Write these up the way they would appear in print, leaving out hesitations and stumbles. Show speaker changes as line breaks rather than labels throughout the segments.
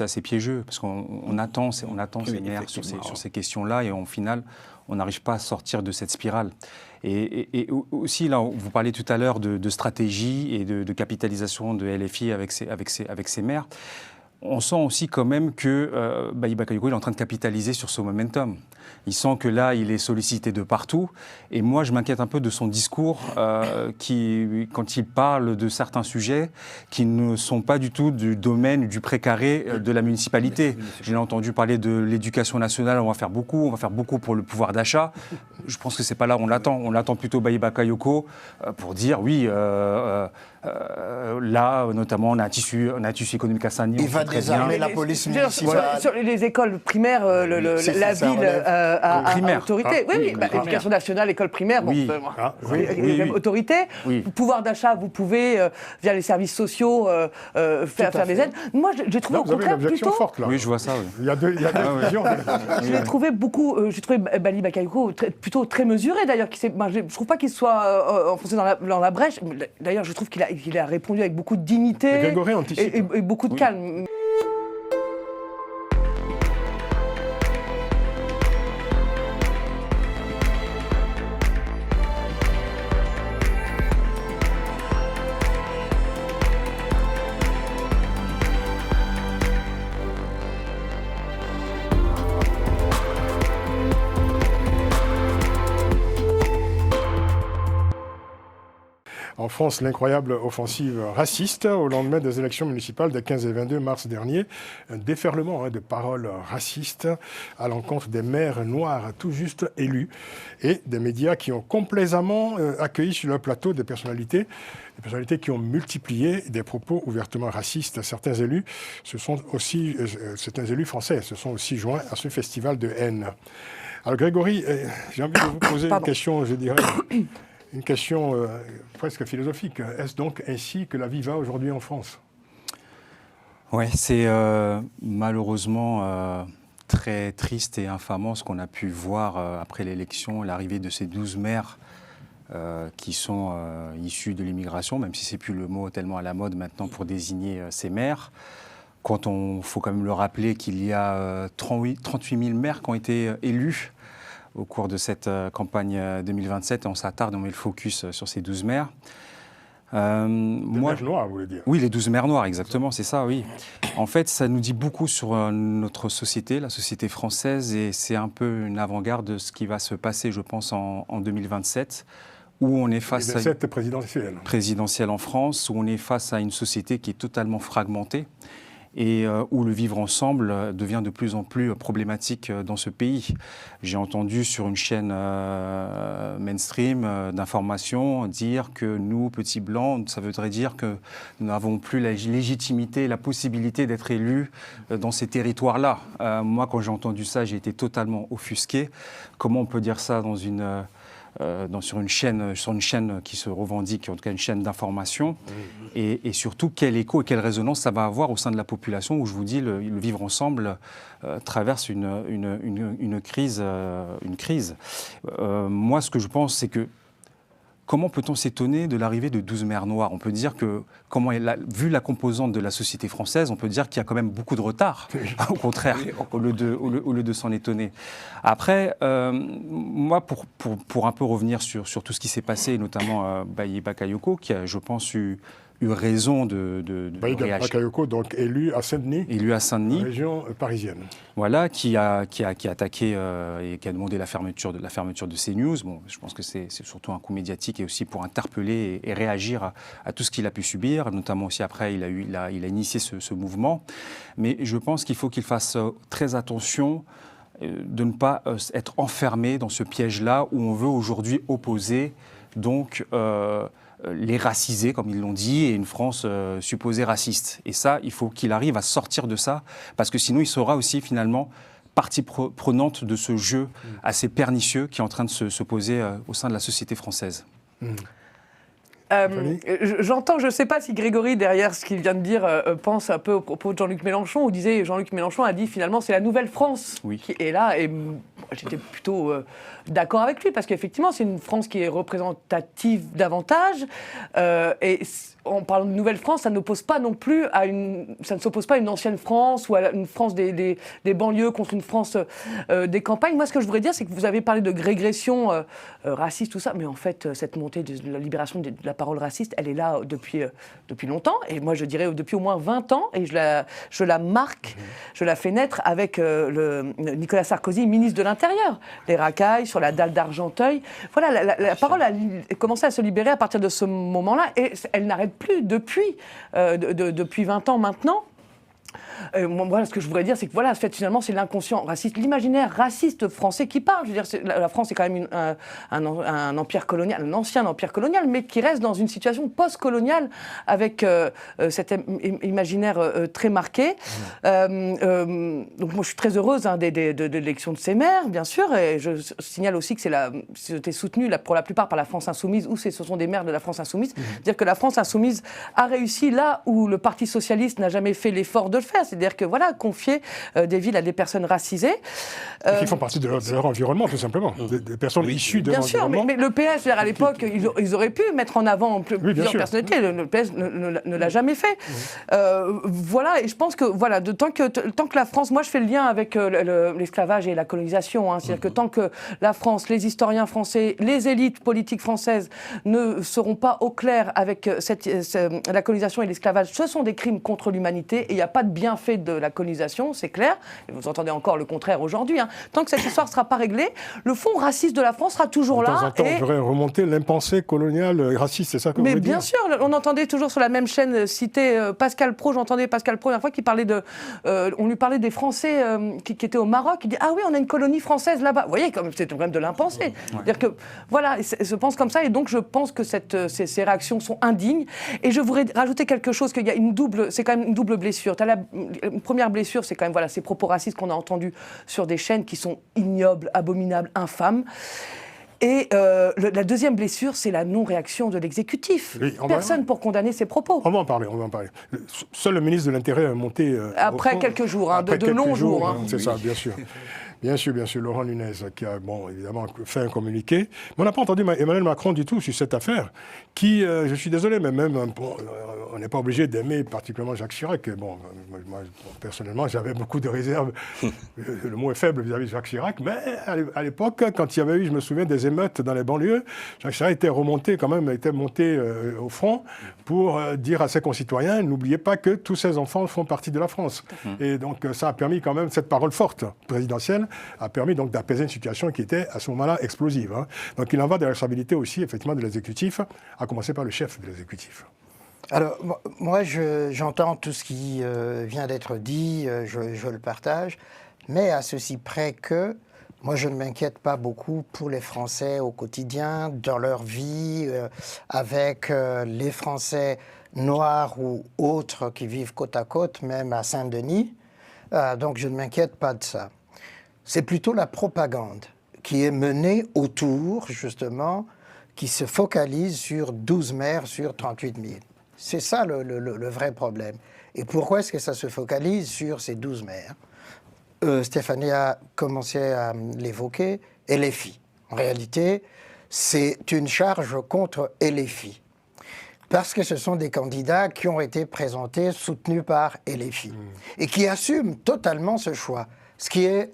assez piégeux, parce qu'on attend ces maires sur ces questions-là, et au final, on n'arrive pas à sortir de cette spirale. Et aussi, là, vous parliez tout à l'heure de stratégie et de capitalisation de LFI avec ses maires. On sent aussi quand même que Bayi Bakayoko il est en train de capitaliser sur ce momentum. Il sent que là, il est sollicité de partout. Et moi, je m'inquiète un peu de son discours quand il parle de certains sujets qui ne sont pas du tout du domaine du précaré de la municipalité. J'ai entendu parler de l'éducation nationale, on va faire beaucoup pour le pouvoir d'achat. Je pense que c'est pas là où on l'attend. On l'attend plutôt Bayi Bakayoko pour dire oui, là, notamment, on a un tissu économique à Saint-Denis.
Il va désarmer la police municipale.
Sur les écoles primaires, la ville a autorité. Oui, éducation nationale, école primaire, autorité. Pouvoir d'achat, vous pouvez, via les services sociaux, faire des aides. Moi, j'ai trouvé au contraire plutôt...
Forte, là.
Oui, je vois ça. Oui.
Il y a deux visions.
J'ai trouvé Bayi Bakayoko plutôt très mesuré, d'ailleurs. Je ne trouve pas qu'il soit enfoncé dans la brèche. D'ailleurs, je trouve qu'il a répondu avec beaucoup de dignité et beaucoup de calme.
En France, l'incroyable offensive raciste au lendemain des élections municipales des 15 et 22 mars dernier. Un déferlement de paroles racistes à l'encontre des maires noirs tout juste élus et des médias qui ont complaisamment accueilli sur leur plateau des personnalités qui ont multiplié des propos ouvertement racistes. Certains élus français se sont aussi joints à ce festival de haine. Alors Grégory, j'ai envie de vous poser une question, je dirais... Une question presque philosophique. Est-ce donc ainsi que la vie va aujourd'hui en France ?
Oui, c'est malheureusement très triste et infamant ce qu'on a pu voir après l'élection, l'arrivée de ces 12 maires qui sont issus de l'immigration, même si ce n'est plus le mot tellement à la mode maintenant pour désigner ces maires. Quand il faut quand même le rappeler qu'il y a 38 000 maires qui ont été élus au cours de cette campagne 2027, et on s'attarde, on met le focus sur ces 12 maires.
Les maires noirs, vous voulez dire ?
Oui, les 12 maires noirs, exactement, c'est ça, oui. En fait, ça nous dit beaucoup sur notre société, la société française, et c'est un peu une avant-garde de ce qui va se passer, je pense, en 2027, où on est face à
cette présidentielle
en France, où on est face à une société qui est totalement fragmentée, et où le vivre ensemble devient de plus en plus problématique dans ce pays. J'ai entendu sur une chaîne mainstream d'information dire que nous, petits blancs, ça voudrait dire que nous n'avons plus la légitimité, la possibilité d'être élus dans ces territoires-là. Moi, quand j'ai entendu ça, j'ai été totalement offusqué. Comment on peut dire ça sur une chaîne qui se revendique, en tout cas une chaîne d'information, et surtout quel écho et quelle résonance ça va avoir au sein de la population où, je vous dis, le vivre ensemble traverse une crise. Moi, ce que je pense, c'est que comment peut-on s'étonner de l'arrivée de 12 maires noirs ? On peut dire que, vu la composante de la société française, on peut dire qu'il y a quand même beaucoup de retard, au contraire, au lieu de s'en étonner. Après, moi, pour un peu revenir sur tout ce qui s'est passé, notamment Bayi Bakayoko, qui a, je pense, eu raison de
Bayi Bakayoko, donc élu à Saint-Denis, région parisienne.
Voilà, qui a attaqué et qui a demandé la fermeture de CNews. Bon, je pense que c'est surtout un coup médiatique et aussi pour interpeller et réagir à tout ce qu'il a pu subir, notamment aussi après, il a initié ce mouvement. Mais je pense qu'il faut qu'il fasse très attention de ne pas être enfermé dans ce piège-là où on veut aujourd'hui opposer donc les racisés, comme ils l'ont dit, et une France supposée raciste. Et ça, il faut qu'il arrive à sortir de ça, parce que sinon il sera aussi finalement partie prenante de ce jeu assez pernicieux qui est en train de se poser au sein de la société française.
J'entends, je ne sais pas si Grégory, derrière ce qu'il vient de dire, pense un peu au propos de Jean-Luc Mélenchon, où disait Jean-Luc Mélenchon a dit finalement c'est la nouvelle France qui est là, et j'étais plutôt d'accord avec lui, parce qu'effectivement c'est une France qui est représentative davantage, et en parlant de Nouvelle-France, ça n'oppose pas non plus ça ne s'oppose pas à une ancienne France ou à une France des banlieues contre une France des campagnes. Moi, ce que je voudrais dire, c'est que vous avez parlé de régression raciste, tout ça, mais en fait, cette montée de la libération de la parole raciste, elle est là depuis longtemps, et moi je dirais depuis au moins 20 ans, et je la marque, je la fais naître avec Nicolas Sarkozy, ministre de l'Intérieur. Les racailles sur la dalle d'Argenteuil. Voilà, la parole a commencé à se libérer à partir de ce moment-là, et elle n'arrête plus depuis 20 ans maintenant. Moi, ce que je voudrais dire, c'est que voilà, finalement, c'est l'inconscient raciste, l'imaginaire raciste français qui parle. Je veux dire, la France est quand même un empire colonial, un ancien empire colonial, mais qui reste dans une situation post-coloniale avec cet imaginaire très marqué. Donc moi, je suis très heureuse de l'élection de ces maires, bien sûr, et je signale aussi que c'était soutenu pour la plupart par la France Insoumise, ou ce sont des maires de la France Insoumise. Dire que la France Insoumise a réussi là où le Parti Socialiste n'a jamais fait l'effort de le faire. C'est-à-dire que voilà, confier des villes à des personnes racisées.
Qui font partie de leur environnement, tout simplement. Des personnes issues de l'environnement.
Bien sûr, mais le PS, à l'époque, ils auraient pu mettre en avant plusieurs personnalités. Le PS ne l'a jamais fait. Voilà, et je pense que voilà, tant que la France, moi je fais le lien avec l'esclavage et la colonisation. C'est-à-dire que tant que la France, les historiens français, les élites politiques françaises ne seront pas au clair avec la colonisation et l'esclavage, ce sont des crimes contre l'humanité, et il n'y a pas de bienfait de la colonisation, c'est clair. Et vous entendez encore le contraire aujourd'hui. Tant que cette histoire ne sera pas réglée, le fond raciste de la France sera toujours là.
De temps en temps, on devrait remonter l'impensé colonial raciste, c'est ça que vous voulez dire ?
Mais bien sûr, on entendait toujours sur la même chaîne citer Pascal Praud. J'entendais Pascal Praud la dernière fois qui parlait on lui parlait des Français qui étaient au Maroc. Il dit ah oui, on a une colonie française là-bas. Vous voyez, c'est quand même de l'impensé. Ouais. C'est-à-dire que voilà, je pense comme ça, et donc je pense que ces réactions sont indignes. Et je voudrais rajouter quelque chose, qu'il y a c'est quand même une double blessure. Une première blessure, c'est quand même ces propos racistes qu'on a entendus sur des chaînes qui sont ignobles, abominables, infâmes. Et la deuxième blessure, c'est la non-réaction de l'exécutif. Oui, personne pour condamner ces propos.
On va en parler. Seul le ministre de l'Intérieur est monté...
après quelques jours, de longs jours.
C'est ça, bien sûr. Bien sûr, Laurent Nunez, qui a, évidemment, fait un communiqué. Mais on n'a pas entendu Emmanuel Macron du tout sur cette affaire, qui, je suis désolé, mais même, on n'est pas obligé d'aimer particulièrement Jacques Chirac. Moi, personnellement, j'avais beaucoup de réserves, le mot est faible vis-à-vis de Jacques Chirac, mais à l'époque, quand il y avait eu, je me souviens, des émeutes dans les banlieues, Jacques Chirac était monté au front pour dire à ses concitoyens, n'oubliez pas que tous ces enfants font partie de la France. Et donc, ça a permis quand même, cette parole forte présidentielle, a permis donc d'apaiser une situation qui était à ce moment-là explosive. Donc il en va de la responsabilité aussi, effectivement, de l'exécutif, à commencer par le chef de l'exécutif.
Alors, moi, j'entends tout ce qui vient d'être dit, je le partage, mais à ceci près que moi, je ne m'inquiète pas beaucoup pour les Français au quotidien, dans leur vie, avec les Français noirs ou autres qui vivent côte à côte, même à Saint-Denis. Donc, je ne m'inquiète pas de ça. C'est plutôt la propagande qui est menée autour, justement, qui se focalise sur 12 maires sur 38 000. C'est ça le vrai problème. Et pourquoi est-ce que ça se focalise sur ces 12 maires ? Stéphanie a commencé à l'évoquer, LFI. En réalité, c'est une charge contre LFI. Parce que ce sont des candidats qui ont été présentés, soutenus par LFI. Et qui assument totalement ce choix. Ce qui est...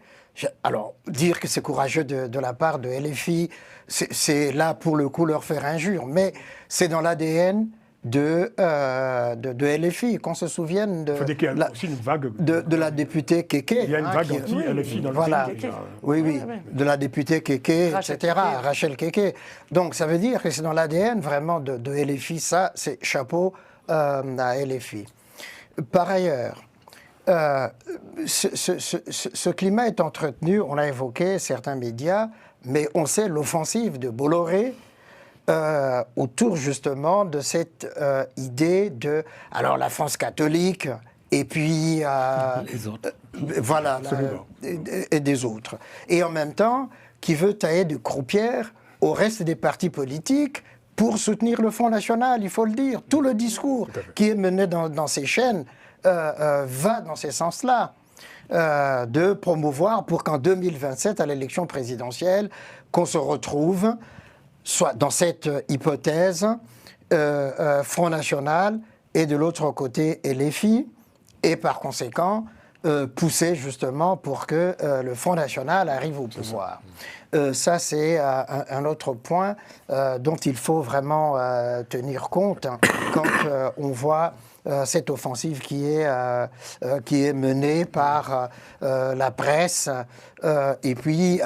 Alors, dire que c'est courageux de la part de LFI, c'est là, pour le coup, leur faire injure. Mais c'est dans l'ADN de LFI, qu'on se souvienne de la députée Kéké.
Il y a une vague anti-LFI dans le pays.
Oui, de la députée Kéké, etc., Rachel Kéké. Donc, ça veut dire que c'est dans l'ADN, vraiment, de LFI. Ça, c'est chapeau à LFI. Par ailleurs, ce climat est entretenu, on l'a évoqué, certains médias, mais on sait l'offensive de Bolloré autour justement de cette idée de la France catholique et puis les autres. Voilà, et des autres. Et en même temps, qui veut tailler de croupière au reste des partis politiques pour soutenir le Front National, il faut le dire. Tout le discours qui est mené dans ces chaînes va dans ce sens-là, de promouvoir pour qu'en 2027, à l'élection présidentielle, qu'on se retrouve, soit dans cette hypothèse, Front National et de l'autre côté LFI, et par conséquent pousser justement pour que le Front National arrive au pouvoir. Ça, c'est un autre point dont il faut vraiment tenir compte quand on voit cette offensive qui est menée par la presse et puis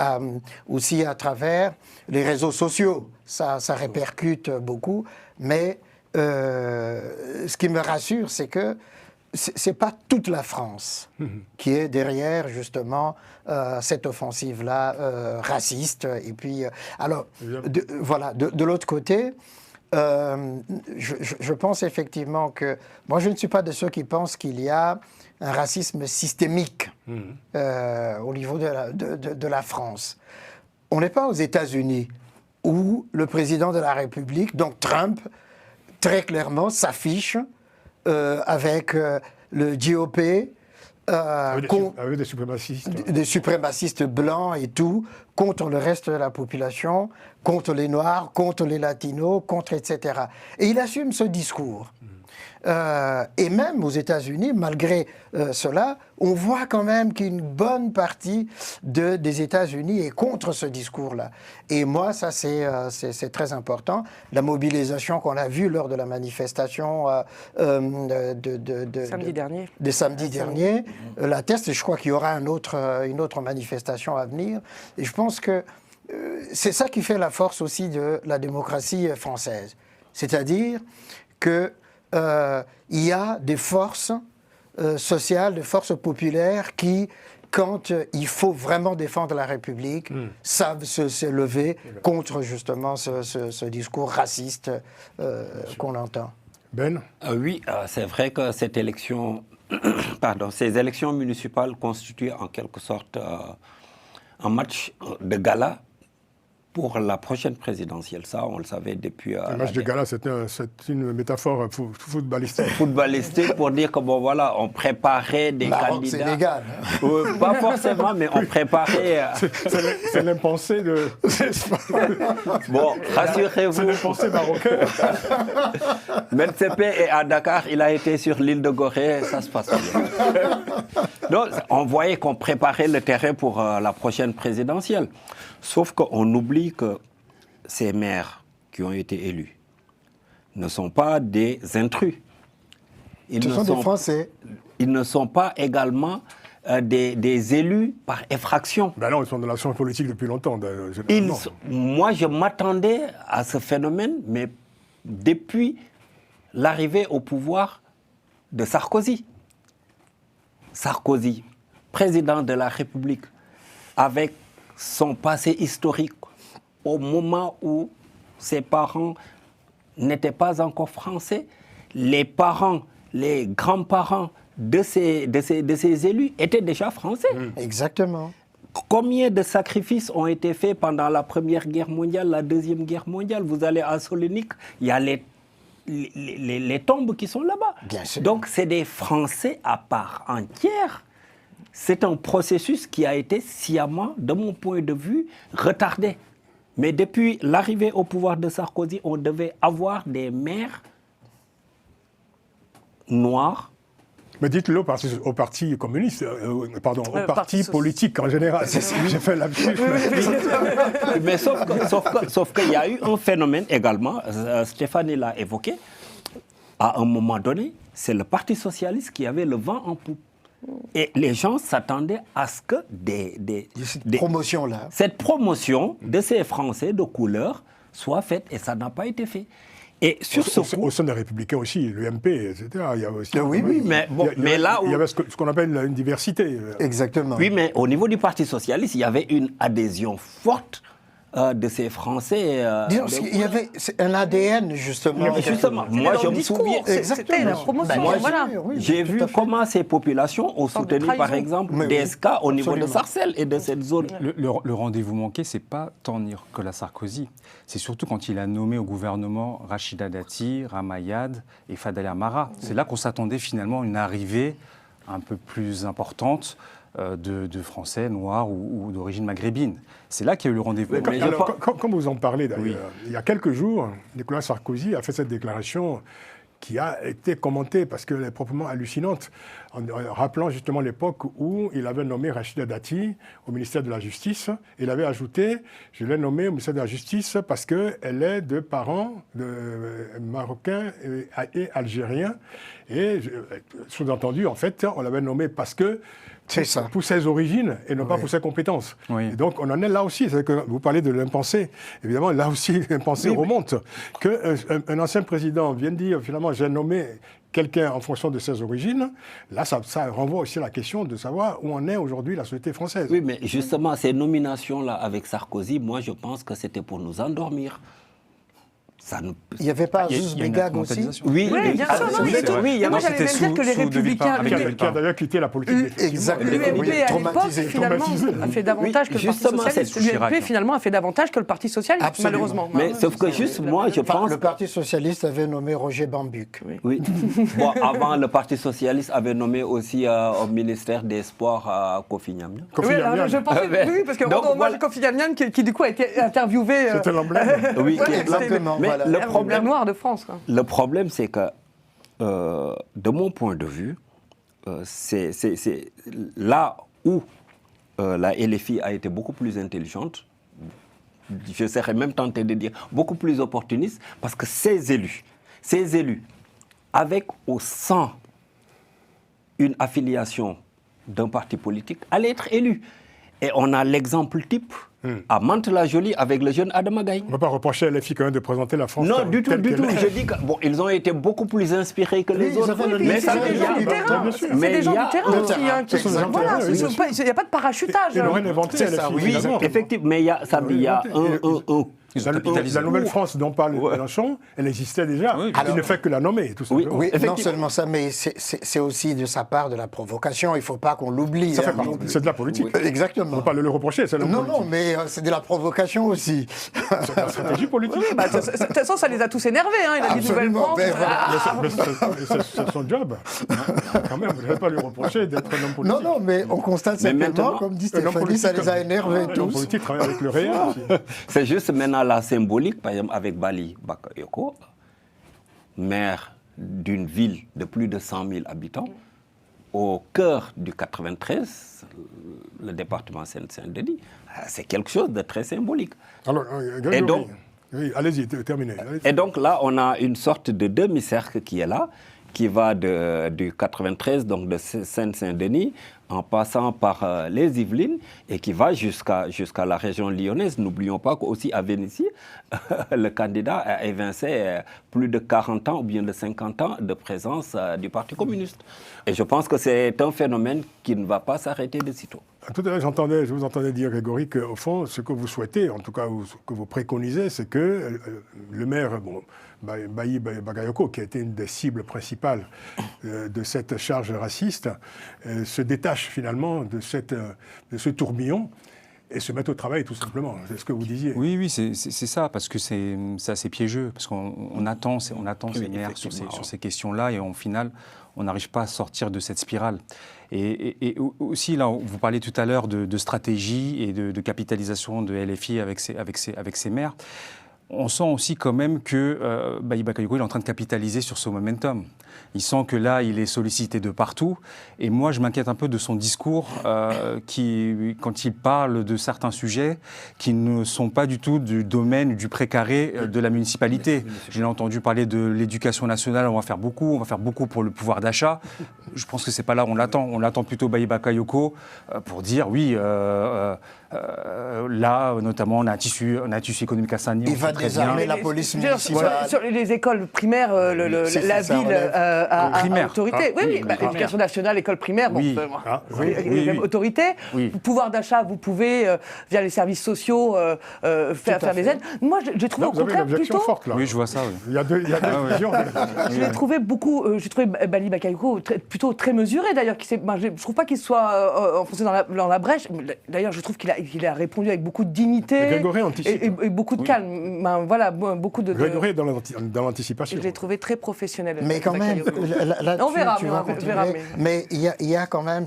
aussi à travers les réseaux sociaux. Ça répercute beaucoup, mais ce qui me rassure, c'est que c'est pas toute la France qui est derrière justement cette offensive-là raciste. Et puis, alors, de l'autre côté, je pense effectivement que moi, je ne suis pas de ceux qui pensent qu'il y a un racisme systémique au niveau de la France. On n'est pas aux États-Unis où le président de la République, donc Trump, très clairement s'affiche avec le GOP,
avec des suprémacistes
blancs et tout, contre le reste de la population, contre les Noirs, contre les Latinos, contre etc. Et il assume ce discours. Et même aux États-Unis, malgré cela, on voit quand même qu'une bonne partie des États-Unis est contre ce discours-là. Et moi, ça, c'est très important. La mobilisation qu'on a vue lors de la manifestation de samedi dernier l'atteste. Je crois qu'il y aura une autre manifestation à venir. Et je pense que c'est ça qui fait la force aussi de la démocratie française. C'est-à-dire que il y a des forces sociales, des forces populaires qui, quand il faut vraiment défendre la République, savent se lever contre justement ce discours raciste qu'on entend.
Ben ?
Oui, c'est vrai que cette élection, ces élections municipales constituent en quelque sorte un match de gala pour la prochaine présidentielle. Ça, on le savait depuis...
le match de gala, c'est une métaphore footballistique.
Footballistique pour dire que, bon, voilà, on préparait des candidats...
Sénégal.
Pas forcément, mais on préparait...
C'est l'impensé de...
Bon, rassurez-vous.
C'est l'impensé marocain.
Ben Sepe est à Dakar, il a été sur l'île de Gorée, ça se passe bien. Donc, on voyait qu'on préparait le terrain pour la prochaine présidentielle. Sauf qu'on oublie que ces maires qui ont été élus ne sont pas des intrus.
Ce sont des Français.
Ils ne sont pas également des élus par effraction.
Ben non, ils sont dans l'action politique depuis longtemps.
Moi, je m'attendais à ce phénomène, mais depuis l'arrivée au pouvoir de Sarkozy. Sarkozy, président de la République, avec son passé historique, au moment où ses parents n'étaient pas encore français, les parents, les grands-parents de ces élus étaient déjà français.
Exactement.
Combien de sacrifices ont été faits pendant la Première Guerre mondiale, la Deuxième Guerre mondiale? Vous allez à Solonique, il y a les tombes qui sont là-bas.
Bien sûr.
Donc c'est des Français à part entière. C'est un processus qui a été sciemment, de mon point de vue, retardé. Mais depuis l'arrivée au pouvoir de Sarkozy, on devait avoir des maires noirs.
Mais dites-le au parti communiste, au parti politique en général. J'ai fait l'absus.
Mais sauf qu'il y a eu un phénomène également, Stéphanie l'a évoqué, à un moment donné, c'est le Parti socialiste qui avait le vent en poupe. Et les gens s'attendaient à ce que cette promotion de ces Français de couleur soit faite, et ça n'a pas été fait. Et sur
au sein des Républicains aussi, l'UMP, etc. Il y a aussi
mais là où...
il y avait ce qu'on appelle une diversité.
Exactement.
Oui, mais au niveau du Parti socialiste, il y avait une adhésion forte de ces Français.
Disons, il y avait un ADN, justement.
Moi, je me souviens.
C'était la promotion.
J'ai vu comment ces populations ont soutenu, par exemple, DSK au niveau de Sarcelles et de cette zone.
Le rendez-vous manqué, c'est pas tant Nicolas Sarkozy. C'est surtout quand il a nommé au gouvernement Rachida Dati, Ramayad et Fadel Amara. C'est là qu'on s'attendait finalement à une arrivée un peu plus importante de Français noirs ou d'origine maghrébine. C'est là qu'il y a eu le rendez-vous.
Comme vous en parlez d'ailleurs, il y a quelques jours, Nicolas Sarkozy a fait cette déclaration qui a été commentée parce qu'elle est proprement hallucinante, en rappelant justement l'époque où il avait nommé Rachida Dati au ministère de la Justice. Il avait ajouté « Je l'ai nommée au ministère de la Justice parce qu'elle est de parents marocains et algériens. » Et sous-entendu, en fait, on l'avait nommée parce que pour ses origines et non pas pour ses compétences. Oui. Et donc on en est là aussi. C'est que vous parlez de l'impensé. Évidemment, là aussi, l'impensé remonte. Qu'un ancien président vienne dire finalement j'ai nommé quelqu'un en fonction de ses origines, là ça renvoie aussi à la question de savoir où en est aujourd'hui la société française.
Oui, mais justement, ces nominations-là avec Sarkozy, moi je pense que c'était pour nous endormir.
Il n'y avait pas Azouz Begag aussi?
Oui, bien sûr. Moi, j'allais même dire que les Républicains...
Qui a d'ailleurs quitté la politique.
Exactement.
L'UMP, à l'époque, finalement, a fait davantage que le Parti Socialiste. L'UMP, finalement, a fait davantage que le Parti Socialiste, malheureusement.
Mais sauf que juste, moi, je pense...
Le Parti Socialiste avait nommé Roger Bambuc.
Oui. Bon, avant, le Parti Socialiste avait nommé aussi au ministère des Sports Kofi Nnamna.
Oui, je pensais... Oui, parce que moi, Kofi Nnamna, qui du coup a été interviewé...
C'était l'emblème.
Oui,
exactement.
Le problème
noir de France. Quoi.
Le problème, c'est que, de mon point de vue, c'est là où la LFI a été beaucoup plus intelligente, je serais même tenté de dire beaucoup plus opportuniste, parce que ces élus, avec ou sans une affiliation d'un parti politique, allaient être élus. Et on a l'exemple type à Mantes-la-Jolie avec le jeune Adama Gaye.
On ne va pas reprocher à LFI quand même de présenter la France.
Non, du tout. Je dis qu'ils ont été beaucoup plus inspirés que les autres.
Mais c'est des gens du terrain. C'est des gens du terrain aussi. Il n'y a pas de parachutage.
Ils n'ont rien inventé, LFI.
Oui, effectivement. Mais il y a un...
La Nouvelle-France dont parle Mélenchon, elle existait déjà. Il ne fait que la nommer, tout simplement.
Oui, non seulement ça, mais c'est aussi de sa part de la provocation. Il ne faut pas qu'on l'oublie.
C'est de la politique.
Exactement.
On ne peut pas le reprocher, c'est la politique.
Non, mais c'est de la provocation aussi.
C'est de la stratégie politique.
De toute façon, ça les a tous énervés. Il a dit Nouvelle-France.
C'est son job. Quand même, vous n'allez pas lui reprocher d'être un homme politique.
Non, mais on constate simplement, comme dit Stéphanie, ça les a énervés tous.
L'homme politique travaille avec le réel.
C'est juste maintenant la symbolique, par exemple, avec Bali Bakayoko, maire d'une ville de plus de 100 000 habitants, au cœur du 93, le département Seine-Saint-Denis, c'est quelque chose de très symbolique.
Alors,
et donc,
oui, allez-y, terminez.
Et donc là, on a une sorte de demi-cercle qui est là, qui va du 93, donc de Seine-Saint-Denis, en passant par les Yvelines, et qui va jusqu'à la région lyonnaise. N'oublions pas qu'aussi à Vénétie, le candidat a évincé plus de 40 ans ou bien de 50 ans de présence du Parti communiste. Et je pense que c'est un phénomène qui ne va pas s'arrêter de sitôt.
Tout à l'heure, je vous entendais dire, Grégory, qu'au fond, ce que vous souhaitez, en tout cas, ce que vous préconisez, c'est que le maire, Bayi Bagayoko, qui a été une des cibles principales de cette charge raciste, se détache finalement de ce tourbillon et se mette au travail, tout simplement. C'est ce que vous disiez.
Oui, c'est ça, parce que c'est assez piégeux, parce qu'on attend ces maires sur ces questions-là, et au final, on n'arrive pas à sortir de cette spirale. Et aussi, là, vous parliez tout à l'heure de stratégie et de capitalisation de LFI avec ses maires. On sent aussi quand même que Bayi Bakayoko est en train de capitaliser sur ce momentum. Il sent que là, il est sollicité de partout. Et moi, je m'inquiète un peu de son discours quand il parle de certains sujets qui ne sont pas du tout du domaine du précaré de la municipalité. J'ai entendu parler de l'éducation nationale, on va faire beaucoup pour le pouvoir d'achat. Je pense que c'est pas là où on l'attend. On l'attend plutôt Bayi Bakayoko pour dire oui, là, notamment, on a un tissu économique à Sagny.
Il va désarmer la police municipale.
Sur les écoles primaires, la ville a autorité. Oui, l'éducation nationale, école primaire, même autorité. Pouvoir d'achat, vous pouvez, via les services sociaux, faire des aides. Moi, j'ai trouvé au contraire plutôt...
Forte, là.
Oui, je vois ça. Oui.
Il y a deux visions.
Je l'ai trouvé j'ai trouvé Bayi Bakayoko plutôt très mesuré, d'ailleurs. Je ne trouve pas qu'il soit enfoncé dans la brèche. D'ailleurs, je trouve qu'il a répondu avec beaucoup de dignité et beaucoup de calme. voilà, beaucoup de...
Grégory est dans l'anticipation.
Je l'ai trouvé très professionnel.
Mais quand même,
on verra,
mais il y a quand même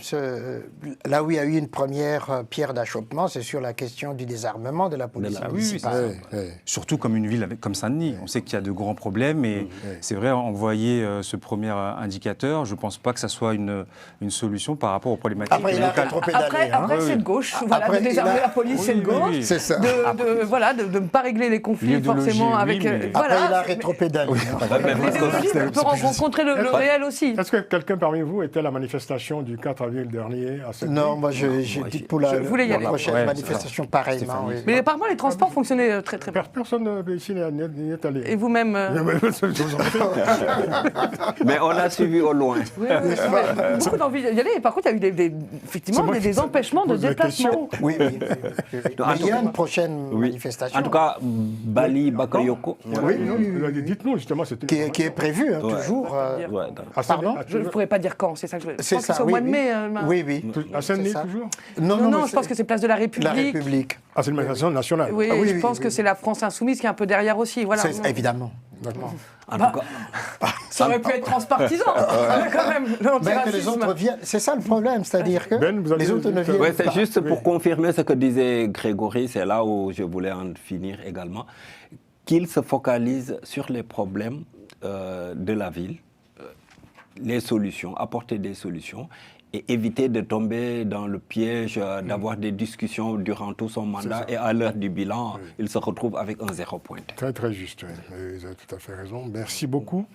là où il y a eu une première pierre d'achoppement, c'est sur la question du désarmement de la police municipale.
Surtout comme une ville comme Saint-Denis. On sait qu'il y a de grands problèmes et c'est vrai, envoyer ce premier indicateur, je ne pense pas que ça soit une solution par rapport aux problématiques locales.
Après c'est de gauche. Voilà, de désarmer la police, c'est de gauche.
C'est ça.
De ne pas régler les conflits forcément avec...
Après, il a rétropédalé.
L'idéologie peut rencontrer le réel aussi.
Est-ce que quelqu'un parmi vous était à la manifestation du 4 avril dernier à Saint-Denis?
Non, moi j'ai dit pour la prochaine manifestation pareillement.
Mais apparemment les transports fonctionnaient très très bien.
Personne ici n'y est allé.
Et vous-même
Mais on a suivi au loin.
Beaucoup d'envie d'y aller. Par contre, il y a eu effectivement des empêchements de déplacement.
Oui. Mais il y a une prochaine manifestation.
En tout cas, Bali Bakayoko.
Dites-nous justement.
Qui est prévu toujours.
Pardon, je ne pourrais pas dire quand, c'est ça que je veux dire. Je pense que c'est au mois de mai.
Oui.
À Saint-Denis toujours?
Non, je pense que c'est place de la République.
La République.
Ah, c'est une manifestation nationale.
Oui, je pense que c'est la France Insoumise qui est un peu derrière aussi. Voilà.
Évidemment.
Ça aurait pu être transpartisan, quand même.
Que les autres viennent. C'est ça le problème, c'est-à-dire que les autres ne viennent pas.
C'est juste pour confirmer ce que disait Grégory, c'est là où je voulais en finir également, qu'il se focalise sur les problèmes de la ville, les solutions, apporter des solutions et éviter de tomber dans le piège d'avoir des discussions durant tout son mandat et à l'heure du bilan, il se retrouve avec un 0 point.
Très, très juste. Vous avez tout à fait raison. Merci beaucoup.